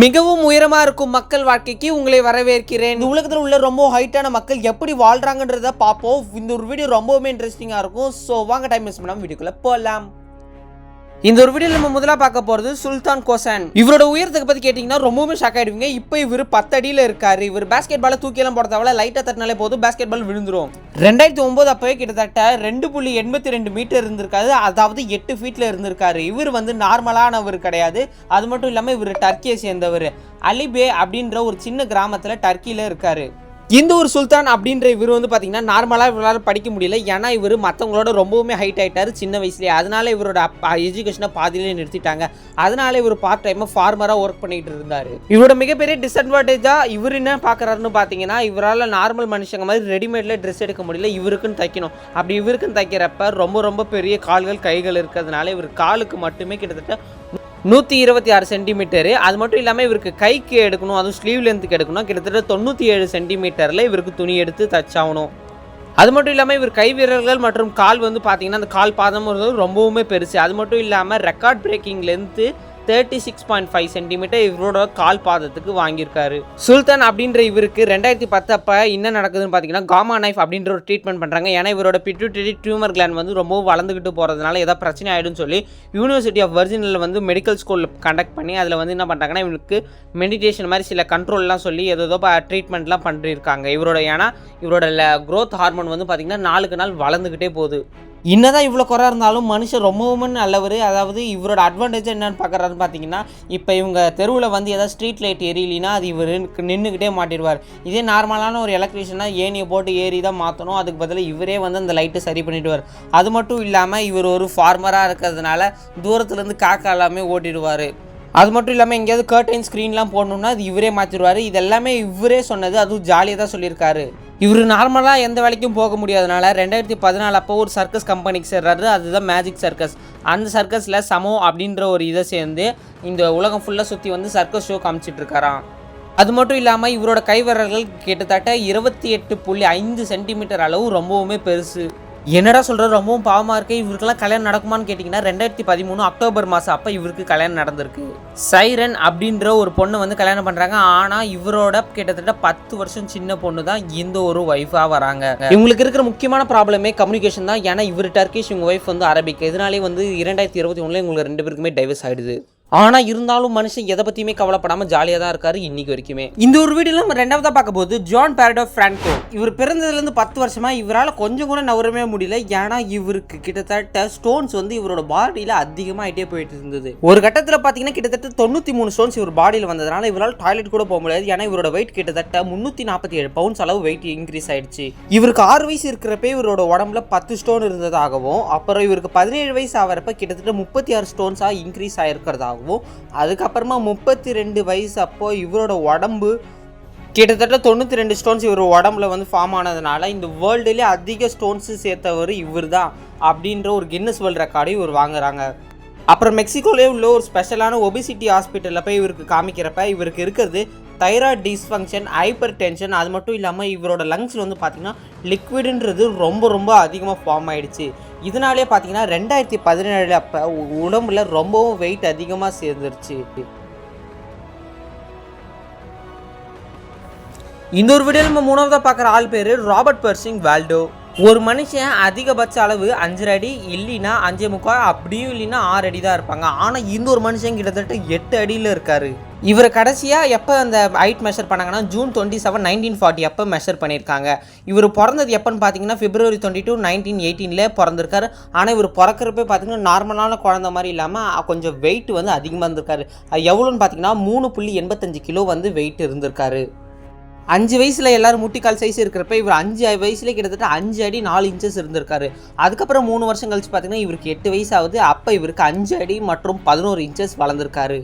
மிகவும் உயரமா இருக்கும் மக்கள் வாழ்க்கைக்கு உங்களை வரவேற்கிறேன். இந்த உலகத்தில் உள்ள ரொம்ப ஹைட்டான மக்கள் எப்படி வாழ்றாங்கன்றத பார்ப்போம். இந்த ஒரு வீடியோ ரொம்பவுமே இன்ட்ரெஸ்டிங்கா இருக்கும். ஸோ வாங்க டைம் வேஸ்ட் பண்ணாம வீடியோக்குள்ள போகலாம். இந்த ஒரு வீடியோவில் நம்ம முதல்ல பார்க்க போகிறது சுல்தான் கோசான். இவரோட உயரத்துக்கு பற்றி கேட்டிங்கன்னா ரொம்பவுமே ஷாக் ஆகிடுவீங்க. இப்போ இவர் 10 அடியில் இருக்காரு. இவர் பேஸ்கெட் பாலை தூக்கியெல்லாம் போட தேவையில்ல, லைட்டாக தட்டினாலே போதும் பேஸ்கெட் பால் விழுந்துரும். 2009 அப்போவே கிட்டத்தட்ட 2.82 மீட்டர் இருந்திருக்காரு, அதாவது 8 ஃபீட்டில் இருந்திருக்காரு. இவர் வந்து நார்மலானவர் கிடையாது. அது மட்டும் இல்லாமல் இவர் டர்க்கியை சேர்ந்தவர். அலிபே அப்படின்ற ஒரு சின்ன கிராமத்தில் டர்க்கியில் இருக்காரு. இந்த ஒரு சுல்தான் அப்படின்ற இவர் வந்து பார்த்தீங்கன்னா நார்மலாக இவரால் படிக்க முடியல. ஏன்னா இவர் மற்றவங்களோட ரொம்பவுமே ஹைட் ஆகிட்டார் சின்ன வயசுலேயே. அதனால இவரோட எஜுகேஷனை பாதியிலே நிறுத்திட்டாங்க. அதனால இவர் பார்ட் டைமாக ஃபார்மராக ஒர்க் பண்ணிட்டு இருந்தார். இவரோட மிகப்பெரிய டிஸ்அட்வான்டேஜாக இவர் என்ன பார்க்குறாருன்னு பார்த்தீங்கன்னா, இவரால் நார்மல் மனுஷங்க மாதிரி ரெடிமேடில் ட்ரெஸ் எடுக்க முடியல. இவருக்குன்னு தைக்கணும். அப்படி இவருக்குன்னு தைக்கிறப்ப ரொம்ப பெரிய கால்கள் கைகள் இருக்கிறதுனால இவர் காலுக்கு மட்டுமே கிட்டத்தட்ட 126 சென்டிமீட்டரு. அது மட்டும் இல்லாமல் இவருக்கு கைக்கு எடுக்கணும், அதுவும் ஸ்லீவ் லென்த்துக்கு எடுக்கணும். கிட்டத்தட்ட 97 சென்டிமீட்டரில் இவருக்கு துணி எடுத்து தச்சாகணும். அது மட்டும் இல்லாமல் இவர் கை வீரர்கள் மற்றும் கால் வந்து பார்த்தீங்கன்னா அந்த கால் பாதம் ரொம்பவுமே பெருசு. அது மட்டும் இல்லாமல் ரெக்கார்ட் பிரேக்கிங் லென்த்து 36.5 சென்டிமீட்டர் இவரோட கால் பாதத்துக்கு வாங்கியிருக்காரு. சுல்தான் அப்படின்ற இவருக்கு 2010 அப்போ என்ன நடக்குதுன்னு பார்த்தீங்கன்னா, காமா நைஃப் அப்படின்ற ஒரு ட்ரீட்மெண்ட் பண்ணுறாங்க. ஏன்னா இவரோட பிட்யூட்டரி டியூமர் கிளாண்ட் வந்து ரொம்பவும் வளர்ந்துக்கிட்டு போகிறதுனால ஏதாவது பிரச்சனை ஆகிடும்னு சொல்லி யூனிவர்சிட்டி ஆஃப் வர்ஜினியில் வந்து மெடிக்கல் ஸ்கூலில் கண்டக்ட் பண்ணி அதில் வந்து என்ன பண்ணுறாங்கன்னா, இவருக்கு மெடிடேஷன் மாதிரி சில கண்ட்ரோல்லாம் சொல்லி ஏதோ ட்ரீட்மெண்ட்லாம் பண்ணியிருக்காங்க. ஏன்னா இவரோட க்ரோத் ஹார்மோன் வந்து பார்த்திங்கன்னா நாளுக்கு நாள் வளர்ந்துக்கிட்டே போகுது. என்னதான் இவ்வளோ குறை இருந்தாலும் மனுஷன் ரொம்பவுமே நல்லவர். அதாவது இவரோட அட்வான்டேஜ் என்னென்னு பார்க்குறாருன்னு பார்த்தீங்கன்னா, இப்போ இவங்க தெருவில் வந்து ஏதாவது ஸ்ட்ரீட் லைட் எரியலினா அது இவர் நின்றுக்கிட்டே மாட்டிடுவார். இதே நார்மலான ஒரு எலக்ட்ரிஷியனாக ஏணியை போட்டு ஏறி தான் மாற்றணும். அதுக்கு பதிலாக இவரே வந்து அந்த லைட்டை சரி பண்ணிவிடுவார். அது மட்டும் இல்லாமல் இவர் ஒரு ஃபார்மராக இருக்கிறதுனால தூரத்துலேருந்து காக்கா எல்லாமே ஓட்டிடுவார். அது மட்டும் இல்லாமல் எங்கேயாவது கர்டைன் ஸ்க்ரீன்லாம் போடணுன்னா அது இவரே மாற்றிடுவார். இது எல்லாமே இவரே சொன்னது, அதுவும் ஜாலியாக தான் சொல்லியிருக்காரு. இவர் நார்மலாக எந்த வேலைக்கும் போக முடியாதனால 2014 அப்போ ஒரு சர்க்கஸ் கம்பெனிக்கு சேர்றாரு. அதுதான் மேஜிக் சர்க்கஸ். அந்த சர்க்கஸில் சமோ அப்படின்ற ஒரு இதை சேர்ந்து இந்த உலகம் ஃபுல்லாக சுற்றி வந்து சர்க்கஸ் ஷோ காமிச்சிட்ருக்காராம். அது மட்டும் இல்லாமல் இவரோட கைவிரல்கள் கிட்டத்தட்ட 28.5 சென்டிமீட்டர் அளவு ரொம்பவுமே பெருசு. என்னடா சொல்கிற, ரொம்பவும் பாவமாக இருக்குது. இவருக்கெல்லாம் கல்யாணம் நடக்குமான்னு கேட்டிங்கன்னா, 2013 அக்டோபர் மாதம் அப்போ இவருக்கு கல்யாணம் நடந்திருக்கு. சைரன் அப்படின்ற ஒரு பொண்ணு வந்து கல்யாணம் பண்ணுறாங்க. ஆனால் இவரோட கிட்டத்தட்ட 10 வருஷம் சின்ன பொண்ணு தான் இந்த ஒரு ஒய்ஃபாக வராங்க. இவங்களுக்கு இருக்கிற முக்கியமான ப்ராப்ளமே கம்யூனிகேஷன் தான். ஏன்னா இவர் டர்க்கிஷ், இவங்க ஒய்ஃப் வந்து அரபிக். இதனாலே வந்து 2021 இவங்களுக்கு 2 பேருக்குமே டைவர்ஸ் ஆகிடுது. ஆனால் இருந்தாலும் மனுஷன் எதை பற்றியுமே கவலைப்படாமல் ஜாலியாக தான் இருக்காரு இன்னைக்கு வரைக்குமே. இந்த ஒரு வீடியோவில் நம்ம ரெண்டாவதாக பார்க்க போது ஜான் பேரடோ ஃப்ரான்கோ. இவர் பிறந்ததுலேருந்து 10 வருஷமாக இவரால் கொஞ்சம் கூட நவரவே முடியல. ஏன்னா இவருக்கு கிட்டத்தட்ட ஸ்டோன்ஸ் வந்து இவரோட பாடியில் அதிகமாகிட்டே போயிட்டு இருந்தது. ஒரு கட்டத்தில் பார்த்தீங்கன்னா கிட்டத்தட்ட 93 ஸ்டோன்ஸ் இவர் பாடியில் வந்ததுனால இவரால் டாய்லெட் கூட போக முடியாது. ஏன்னா இவரோட வெயிட் கிட்டத்தட்ட 347 பவுண்ட்ஸ் அளவு வெயிட் இன்க்ரீஸ் ஆயிடுச்சு. இவருக்கு 6 வயசு இருக்கிறப்ப இவரோட உடம்புல 10 ஸ்டோன் இருந்ததாகவும், அப்புறம் இவருக்கு 17 வயசு ஆகிறப்ப கிட்டத்தட்ட 36 ஸ்டோன்ஸாக இன்க்ரீஸ் ஆகிருக்கிறதாகவும், அதுக்கப்புறமா 32 வயசு அப்போ இவரோட உடம்பு கிட்டத்தட்ட 92 ஸ்டோன்ஸ் இவர் உடம்புல வந்து ஃபார்ம் ஆனதுனால இந்த வேர்ல்டுலேயே அதிக ஸ்டோன்ஸ் சேர்த்தவர் இவர் தான் அப்படின்ற ஒரு கின்னஸ் வேர்ல்டு ரெக்கார்டை இவர் வாங்குறாங்க. அப்புறம் மெக்சிகோலே உள்ள ஒரு ஸ்பெஷலான ஒபிசிட்டி ஹாஸ்பிட்டலில் போய் இவருக்கு காமிக்கிறப்ப இவருக்கு இருக்கிறது தைராய்டு டிஸ்ஃபங்க்ஷன், ஹைப்பர் டென்ஷன். அது மட்டும் இல்லாமல் இவரோட லங்ஸில் வந்து பார்த்திங்கன்னா லிக்விடுன்றது ரொம்ப அதிகமாக ஃபார்ம் ஆகிடுச்சு. இதனாலே பார்த்தீங்கன்னா 2017 அப்போ உடம்புல ரொம்பவும் வெயிட் அதிகமாக சேர்ந்துருச்சு. இந்த ஒரு வீடியோவில் நம்ம மூணாவதாக பார்க்குற ஆள் பேர் ராபர்ட் பெர்சிங் வால்டோ. ஒரு மனுஷன் அதிகபட்ச அளவு 5 அடி இல்லைன்னா 5.25, அப்படியும் இல்லைன்னா 6 அடி தான் இருப்பாங்க. ஆனால் இந்த ஒரு மனுஷன் கிட்டத்தட்ட 8 அடியில் இருக்காரு. இவர் கடைசியாக எப்போ அந்த ஹைட் மெஷர் பண்ணாங்கன்னா ஜூன் 27, 1940 அப்போ மெஷர் பண்ணியிருக்காங்க. இவர் பிறந்தது எப்போன்னு பார்த்தீங்கன்னா February 22, 1918 பிறந்திருக்காரு. ஆனால் இவர் பிறக்கிறப்ப பார்த்தீங்கன்னா நார்மலான குழந்த மாதிரி இல்லாமல் கொஞ்சம் வெயிட் வந்து அதிகமாக இருந்திருக்காரு. அது எவ்வளோன்னு பார்த்தீங்கன்னா 3.85 கிலோ வந்து வெயிட் இருந்திருக்காரு. 5 வயசில் எல்லோரும் முட்டிக்கால் சைஸ் இருக்கிறப்ப இவர் 5 வயசுலேயே கிட்டத்தட்ட 5 அடி 4 இன்ச்சஸ் இருந்திருக்காரு. அதுக்கப்புறம் 3 வருஷம் கழிச்சு பார்த்தீங்கன்னா இவருக்கு 8 வயசு ஆகுது. அப்போ இவருக்கு 5 அடி மற்றும் 11 இன்ச்சஸ் வளர்ந்துருக்காரு.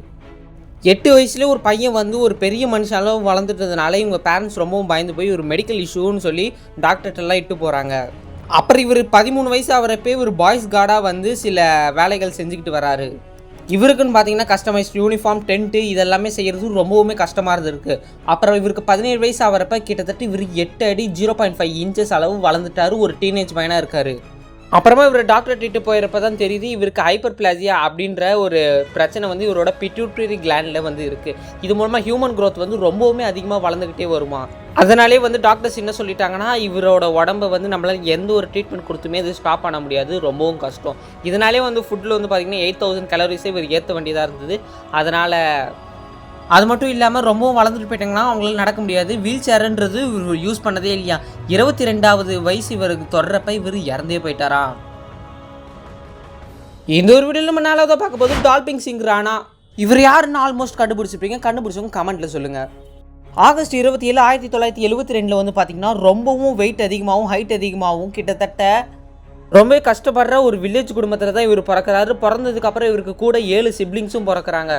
8 வயசுலேயே ஒரு பையன் வந்து ஒரு பெரிய மனுஷனாலும் வளர்ந்துட்டதுனால இவங்க பேரண்ட்ஸ் ரொம்பவும் பயந்து போய் ஒரு மெடிக்கல் இஷ்யூன்னு சொல்லி டாக்டர்கிட்டலாம் இட்டு போகிறாங்க. அப்புறம் இவர் 13 வயசு ஆகிறப்பே ஒரு பாய்ஸ் கார்டாக வந்து சில வேலைகள் செஞ்சுக்கிட்டு வராரு. இவருக்குன்னு பார்த்தீங்கன்னா கஸ்டமைஸ்ட் யூனிஃபார்ம், டென்ட்டு இதெல்லாமே செய்கிறது ரொம்பவுமே கஷ்டமாக இருந்திருக்கு. அப்புறம் இவருக்கு 17 வயசு ஆகிறப்ப கிட்டத்தட்ட இவர் 8 அடி 0.5 இன்ச்சஸ் அளவு வளர்ந்துட்டாரு. ஒரு டீனேஜ் பையனாக இருக்கார். அப்புறமா இவர் டாக்டர் ட்ரீட்டு போயிருப்ப தான் தெரியுது இவருக்கு ஹைப்பர் பிளாசியா அப்படின்ற ஒரு பிரச்சனை வந்து இவரோட பிட்யூட்டரி கிளாண்டில் வந்து இருக்குது. இது மூலமாக ஹியூமன் க்ரோத் வந்து ரொம்பவுமே அதிகமாக வளர்ந்துக்கிட்டே வருமா. அதனாலே வந்து டாக்டர்ஸ் என்ன சொல்லிட்டாங்கன்னா இவரோட உடம்பை வந்து நம்மளால் எந்த ஒரு ட்ரீட்மெண்ட் கொடுத்துமே அது ஸ்டாப் பண்ண முடியாது, ரொம்பவும் கஷ்டம். இதனாலே வந்து ஃபுட்டில் வந்து பார்த்திங்கன்னா 8000 கலோரிஸே இவர் ஏற்ற வேண்டியதாக இருந்தது. அதனால் அது மட்டும் இல்லாமல் ரொம்பவும் வளர்ந்துட்டு போயிட்டாங்கன்னா அவங்களால நடக்க முடியாது. வீல் சேருன்றது இவர் யூஸ் பண்ணதே இல்லையா. 22வது வயசு இவருக்கு தொடரப்ப இவர் இறந்தே போயிட்டாரா. இந்த ஒரு வீடியோவில் நம்ம 4ஆவதாக பார்க்க போது டால்பின் சிங் ராணா. இவர் யாருன்னு ஆல்மோஸ்ட் கண்டுபிடிச்சிருப்பீங்க. கண்டுபிடிச்சவங்க கமெண்ட்டில் சொல்லுங்கள். ஆகஸ்ட் 27, 1972 வந்து பார்த்திங்கன்னா ரொம்பவும் வெயிட் அதிகமாகவும் ஹைட் அதிகமாகவும் கிட்டத்தட்ட ரொம்ப கஷ்டப்படுற ஒரு வில்லேஜ் குடும்பத்தில் தான் இவர் பிறக்கிறாரு. பிறந்ததுக்கப்புறம் இவருக்கு கூட 7 சிப்ளிங்ஸும் பிறக்கிறாங்க.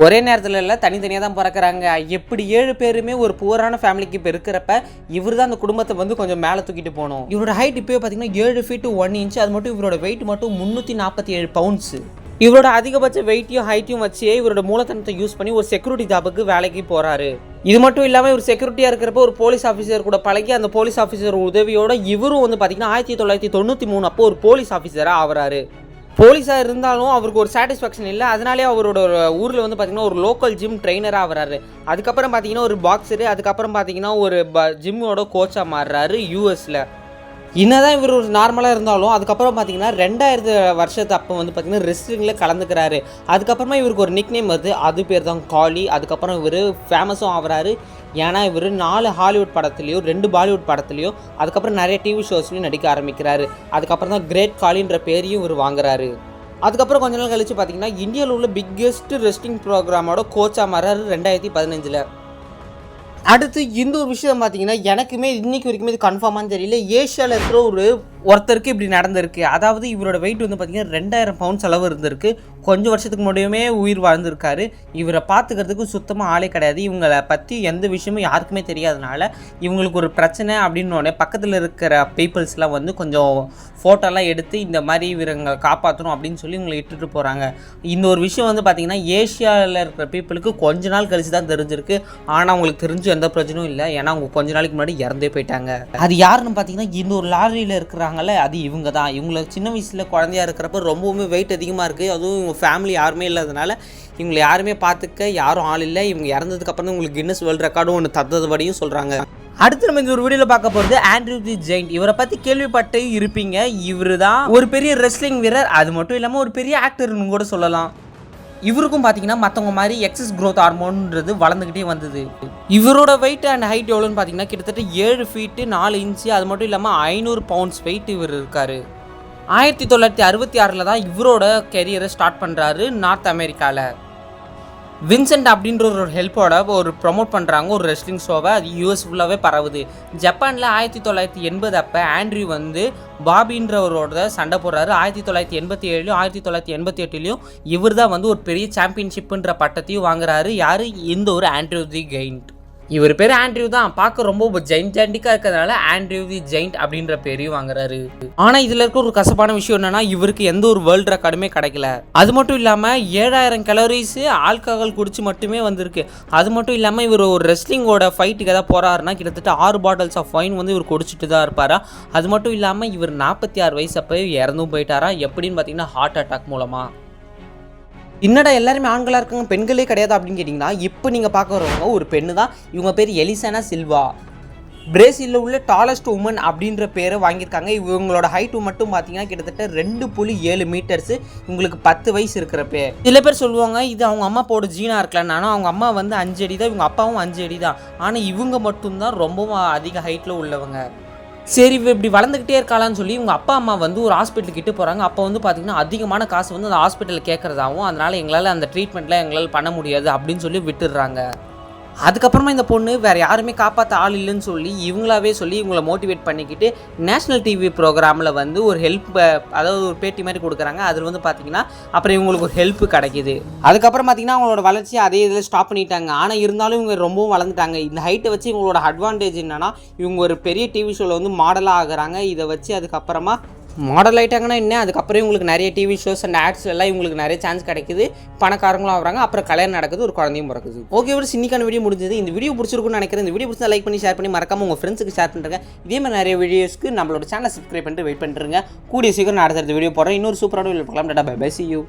ஒரே நேரத்தில் இல்லை, தனித்தனியாக தான் பிறக்கிறாங்க. எப்படி 7 பேருமே ஒரு புவரான ஃபேமிலிக்கு இப்போ இருக்கிறப்ப இவர் தான் அந்த குடும்பத்தை வந்து கொஞ்சம் மேலே தூக்கிட்டு போகணும். இவரோட ஹைட் இப்போ பார்த்தீங்கன்னா 7 feet 1 inch. அது மட்டும் இவரோட வெயிட் மட்டும் 347 pounds. இவரோட அதிகபட்ச வெயிட்டையும் ஹைட்டையும் வச்சே இவரோட மூலத்தனத்தை யூஸ் பண்ணி ஒரு செக்யூரிட்டி ஜாபுக்கு வேலைக்கு போகிறாரு. இது மட்டும் இல்லாமல் இவர் செக்யூரிட்டியாக இருக்கிறப்ப ஒரு போலீஸ் ஆஃபீஸர் கூட பழகி அந்த போலீஸ் ஆஃபீஸர் உதவியோட இவரும் வந்து பார்த்தீங்கன்னா 1993 அப்போ ஒரு போலீஸ் ஆஃபீஸராக ஆகிறாரு. போலீஸாக இருந்தாலும் அவருக்கு ஒரு சாட்டிஸ்ஃபேக்ஷன் இல்லை. அதனாலே அவரோட ஊரில் வந்து பார்த்திங்கன்னா ஒரு லோக்கல் ஜிம் ட்ரெயினராக வர்றாரு. அதுக்கப்புறம் பார்த்திங்கன்னா ஒரு பாக்ஸரு, அதுக்கப்புறம் பார்த்திங்கன்னா ஒரு ஜிம்மோட கோச்சாக மாறுறாரு யூஎஸில். என்னதான் இவர் ஒரு நார்மலாக இருந்தாலும் அதுக்கப்புறம் பார்த்தீங்கன்னா 2000 வருஷத்து அப்போ வந்து பார்த்திங்கன்னா ரெஸ்லிங்கில் கலந்துக்கிறாரு. அதுக்கப்புறமா இவருக்கு ஒரு நிக் நேம் வருது, அது பேர் தான் காலி. அதுக்கப்புறம் இவர் ஃபேமஸும் ஆகிறாரு. ஏன்னா இவர் 4 ஹாலிவுட் படத்துலையும் 2 பாலிவுட் படத்துலையும் அதுக்கப்புறம் நிறைய டிவி ஷோஸ்லையும் நடிக்க ஆரம்பிக்கிறாரு. அதுக்கப்புறம் தான் கிரேட் காலின்ற பேரையும் இவர் வாங்குறாரு. அதுக்கப்புறம் கொஞ்ச நாள் கழிச்சு பார்த்தீங்கன்னா இந்தியாவில் உள்ள பிக்கெஸ்ட் ரெஸ்லிங் ப்ரோக்ராமோட கோச்சாக மாறாரு 2015. அடுத்து இந்த ஒரு விஷயம் பார்த்தீங்கன்னா எனக்குமே இன்றைக்கி வரைக்குமே இது கன்ஃபார்மானு தெரியல. ஏஷியாவில் இருக்கிற ஒருத்தருக்கு இப்படி நடந்திருக்கு. அதாவது இவரோட வெயிட் வந்து பார்த்திங்கன்னா 2000 pounds அளவு இருந்திருக்கு. கொஞ்சம் வருஷத்துக்கு முன்னாடியுமே உயிர் வாழ்ந்திருக்காரு. இவரை பார்த்துக்கிறதுக்கு சுத்தமாக ஆளே கிடையாது. இவங்களை பற்றி எந்த விஷயமும் யாருக்குமே தெரியாதனால இவங்களுக்கு ஒரு பிரச்சனை அப்படின்னோடனே பக்கத்தில் இருக்கிற பீப்புள்ஸ்லாம் வந்து கொஞ்சம் ஃபோட்டோலாம் எடுத்து இந்த மாதிரி இவங்க காப்பாற்றணும் அப்படின்னு சொல்லி இவங்களை இட்டுட்டு போகிறாங்க. இந்த ஒரு விஷயம் வந்து பார்த்திங்கன்னா ஏஷியாவில் இருக்கிற பீப்புளுக்கு கொஞ்ச நாள் கழிச்சு தான் தெரிஞ்சிருக்கு. ஆனால் அவங்களுக்கு தெரிஞ்சு எந்த பிரச்சனையும் இல்லை. ஏன்னா அவங்க கொஞ்ச நாளைக்கு முன்னாடி இறந்தே போயிட்டாங்க. அது யாருன்னு பார்த்தீங்கன்னா இந்த ஒரு லாரியில் இருக்கிறாங்கல்ல, அது இவங்க தான். இவங்களை சின்ன வயசில் குழந்தையா இருக்கிறப்ப ரொம்பவுமே வெயிட் அதிகமாக இருக்குது. அதுவும் இவங்க ஃபேமிலி யாருமே இல்லாதனால இவங்களை யாருமே பார்த்துக்க யாரும் ஆள் இல்லை. இவங்க இறந்ததுக்கப்புறம் உங்களுக்கு கின்னஸ் வேர்ல்ட் ரெக்கார்டும் ஒன்று தந்ததுபடியும் சொல்கிறாங்க. அடுத்து நம்ம இந்த ஒரு வீடியோவில் பார்க்க போகிறது ஆண்ட்ரூ தி ஜெயிண்ட். இவரை பற்றி கேள்விப்பட்டு இருப்பீங்க. இவர் தான் ஒரு பெரிய ரெஸ்லிங் வீரர். அது மட்டும் இல்லாமல் ஒரு பெரிய ஆக்டர்னு கூட சொல்லலாம். இவருக்கும் பார்த்தீங்கன்னா மற்றவங்க மாதிரி எக்ஸஸ் க்ரோத் ஹார்மோன்றது வளர்ந்துக்கிட்டே வந்தது. இவரோட வெயிட் அண்ட் ஹைட் எவ்வளோன்னு பார்த்தீங்கன்னா கிட்டத்தட்ட 7 feet 4 inch. அது மட்டும் இல்லாமல் 500 pounds வெயிட் இவர் இருக்கார். 1966 தான் இவரோட கெரியரை ஸ்டார்ட் பண்ணுறாரு நார்த் அமெரிக்காவில். வின்சென்ட் அப்படின்ற ஒரு ஹெல்ப்போட ஒரு ப்ரொமோட் பண்ணுறாங்க ஒரு ரெஸ்லிங் ஷோவை. அது யூஎஸ் ஃபுல்லாகவே பரவுது. ஜப்பானில் 1980 அப்போ ஆண்ட்ரூ வந்து பாபின்றவரோட சண்டை போடுறாரு. 1987 1988 இவர் தான் வந்து ஒரு பெரிய சாம்பியன்ஷிப்புன்ற பட்டத்தையும் வாங்குறாரு. யார்? இந்த ஒரு ஆண்ட்ரூ தி ஜெயிண்ட். இவர் பேர் ஆண்ட்ரூ தான். பார்க்க ரொம்ப ஜெயிண்டாண்டிக்காக இருக்கிறதுனால ஆண்ட்ரூ தி ஜெயிண்ட் அப்படின்ற பேரையும் வாங்குறாரு. ஆனால் இதில் இருக்க ஒரு கசப்பான விஷயம் என்னன்னா இவருக்கு எந்த ஒரு வேர்ல்டு ரெக்கார்டுமே கிடைக்கல. அது மட்டும் இல்லாமல் 7000 கலோரிஸ் ஆல்கஹால் குடிச்சு மட்டுமே வந்திருக்கு. அது மட்டும் இல்லாமல் இவர் ஒரு ரெஸ்லிங்கோட ஃபைட்டுக்கு எதாவது போகிறாருன்னா கிட்டத்தட்ட 6 bottles of wine வந்து இவர் குடிச்சிட்டு தான் இருப்பாரா. அது மட்டும் இல்லாமல் இவர் 46 வயசு அப்போ இறந்தும் போயிட்டாரா. எப்படின்னு பார்த்தீங்கன்னா ஹார்ட் அட்டாக் மூலமாக. என்னடா எல்லாருமே ஆண்களாக இருக்காங்க பெண்களே கிடையாது அப்படின்னு கேட்டிங்கன்னா இப்போ நீங்கள் பார்க்க வரவங்க ஒரு பெண்ணு தான். இவங்க பேர் எலிசானா சில்வா. பிரேசிலில் உள்ள டாலஸ்ட் உமன் அப்படின்ற பேரை வாங்கியிருக்காங்க. இவங்களோட ஹைட்டு மட்டும் பார்த்தீங்கன்னா கிட்டத்தட்ட 2.7 meters. இவங்களுக்கு 10 வயசு இருக்கிறப்ப சில பேர் சொல்லுவாங்க இது அவங்க அம்மா போட ஜீனாக இருக்கலாம். ஆனால் அவங்க அம்மா வந்து 5 அடி தான், இவங்க அப்பாவும் 5 அடி தான். ஆனால் இவங்க மட்டும்தான் ரொம்பவும் அதிக ஹைட்டில் உள்ளவங்க. சரி இப்படி வளர்ந்துக்கிட்டே இருக்காளான்னு சொல்லி இவங்க அப்பா அம்மா வந்து ஒரு ஹாஸ்பிட்டல் கிட்ட போகிறாங்க. அப்போ வந்து பார்த்திங்கன்னா அதிகமான காசு வந்து அந்த ஹாஸ்பிட்டலில் கேட்குறதாகவும் அதனால் எங்களால் அந்த ட்ரீட்மெண்ட்டில் எங்களால் பண்ண முடியாது அப்படின்னு சொல்லி விட்டுடுறாங்க. அதுக்கப்புறமா இந்த பொண்ணு வேறு யாருமே காப்பாற்ற ஆள் இல்லைன்னு சொல்லி இவங்களாவே சொல்லி இவங்களை மோட்டிவேட் பண்ணிக்கிட்டு நேஷ்னல் டிவி ப்ரோக்ராமில் வந்து ஒரு ஹெல்ப், அதாவது ஒரு பேட்டி மாதிரி கொடுக்குறாங்க. அதில் வந்து பார்த்திங்கன்னா அப்புறம் இவங்களுக்கு ஒரு ஹெல்ப் கிடைக்கிது. அதுக்கப்புறம் பார்த்திங்கன்னா அவங்களோட வளர்ச்சி அதே இதில் ஸ்டாப் பண்ணிட்டாங்க. ஆனால் இருந்தாலும் இவங்க ரொம்பவும் வளர்ந்துட்டாங்க. இந்த ஹைட்டை வச்சு இவங்களோட அட்வான்டேஜ் என்னென்னா இவங்க ஒரு பெரிய டிவி ஷோவில் வந்து மாடலாக ஆகுறாங்க. இதை வச்சு அதுக்கப்புறமா மாடல் ஆகிட்டாங்கன்னா என்ன, அதுக்கப்புறம் உங்களுக்கு நிறைய டிவி ஷோஸ் அண்ட் ஆட்ஸ் எல்லாம் இவங்களுக்கு நிறைய சான்ஸ் கிடைக்குது, பணக்காரங்களும் ஆகிறாங்க, அப்புறம் கல்யாணம் நடக்குது, ஒரு குழந்தையும் பிறக்குது. ஓகே ஒரு இன்னைக்கான வீடியோ முடிஞ்சது. இந்த வீடியோ பிடிச்சிருக்குன்னு நினைக்கிறேன். இந்த வீடியோ பிடிச்சா லைக் பண்ணி ஷேர் பண்ணி மறக்காம உங்கள் ஃப்ரெண்ட்ஸுக்கு ஷேர் பண்ணுறேன். இதே மாதிரி நிறைய வீடியோஸ்க்கு நம்மளோட சேனலை சப்ஸ்கிரைப் பண்ணிட்டு வெயிட் பண்ணுறேங்க. கூடிய சீக்கிரம் நான் அடுத்த வீடியோ போடுறேன். இன்னொரு சூப்பரான வீடியோ பார்க்கலாம். Tata bye bye, see you.